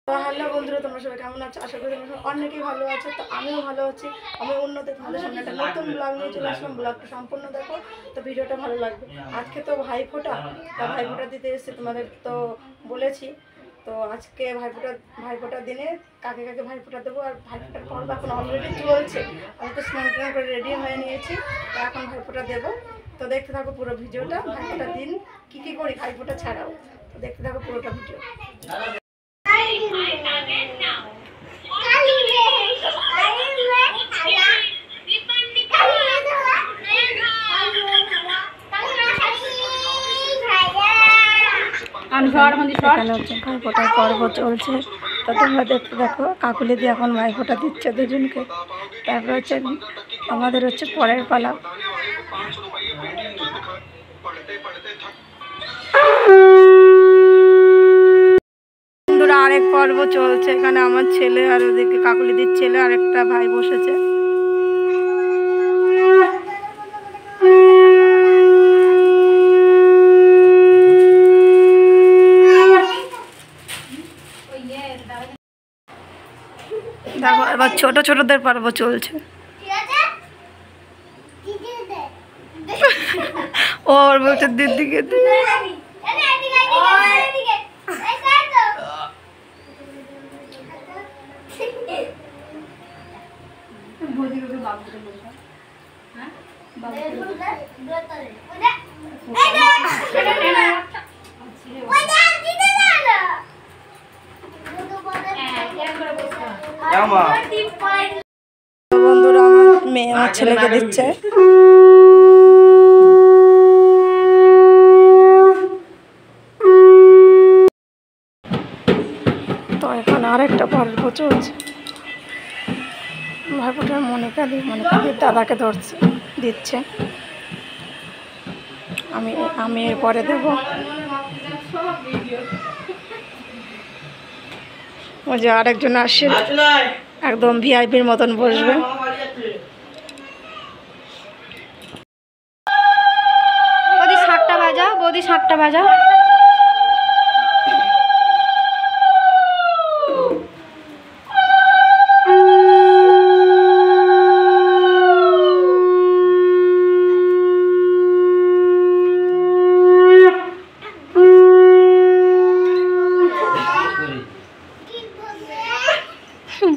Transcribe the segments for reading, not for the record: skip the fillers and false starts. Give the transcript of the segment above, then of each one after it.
তো হ্যালো বন্ধুরা, তোমরা সবাই কেমন আছো? আশা করি তোমরা অনেকেই ভালো আছো। তো আমিও ভালো আছি। আমি উন্নতি তোমাদের সামনে একটা নতুন ব্লগ নিয়ে চলে আসলাম। ব্লগটা সম্পূর্ণ দেখো, তো ভিডিওটা ভালো লাগবে। আজকে তো ভাইফোঁটা, তা ভাইফোঁটা দিতে এসেছি, তোমাদের তো বলেছি। তো আজকে ভাইফোঁটার দিনে কাকে কাকে ভাইফোঁটা দেবো, আর ভাইফোঁটার পর্ব এখন অলরেডি চলছে। আমি তো স্নান টান করে রেডি হয়ে নিয়েছি, তো এখন ভাইফোঁটা দেবো। তো দেখতে থাকো পুরো ভিডিওটা, ভাইফোঁটার দিন কী কী করি ভাইফোঁটা ছাড়াও। তো দেখতে থাকো পুরোটা ভিডিও। এখানে হচ্ছে ভাইফোঁটার পর্ব চলছে। তো তোমরা দেখতে দেখো, কাকুলি দিয়ে এখন ভাইফোঁটা দিচ্ছে দুজনকে। তারপর হচ্ছে আমাদের হচ্ছে পরের পালা। বন্ধুরা, আরেক পর্ব চলছে। এখানে আমার ছেলে আর ওদিকে কাকুলি দির ছেলে আর একটা ভাই বসেছে। দেখো এবার ছোট ছোটদের পর্ব চলছে। ওর বলছে দিদিকে বন্ধুরা, আমার মেয়ে আমার ছেলেকে দিচ্ছে। তো এখন আরেকটা পর্ব চলছে। ভাইফোঁটার মনিকা দি দাদাকে দিচ্ছে। আমি এরপরে দেব। ওই যে আরেকজন আসছে, একদম ভিআইপির মতন বসবে। বৌদি 7টা বাজাও, বৌদি 7টা বাজাও।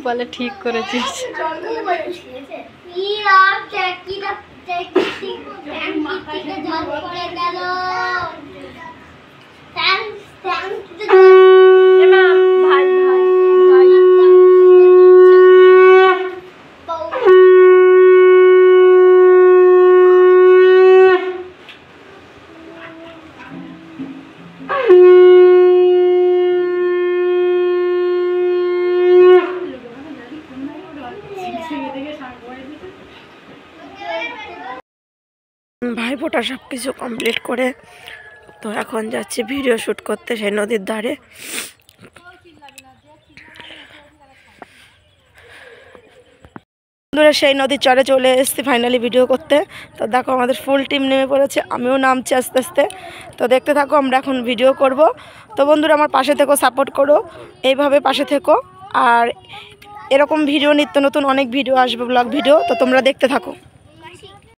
বলে ঠিক করেছিস। ভাইফোঁটা সব কিছু কমপ্লিট করে তো এখন যাচ্ছি ভিডিও শ্যুট করতে সেই নদীর ধারে। বন্ধুরা, সেই নদীর চরে চলে এসেছি ফাইনালি ভিডিও করতে। তো দেখো আমাদের ফুল টিম নেমে পড়েছে, আমিও নামছি আস্তে আস্তে। তো দেখতে থাকো, আমরা এখন ভিডিও করব। তো বন্ধুরা, আমার পাশে থেকো, সাপোর্ট করো, এইভাবে পাশে থেকো। আর এরকম ভিডিও নিত্য নতুন অনেক ভিডিও আসবে, ব্লগ ভিডিও। তো তোমরা দেখতে থাকো।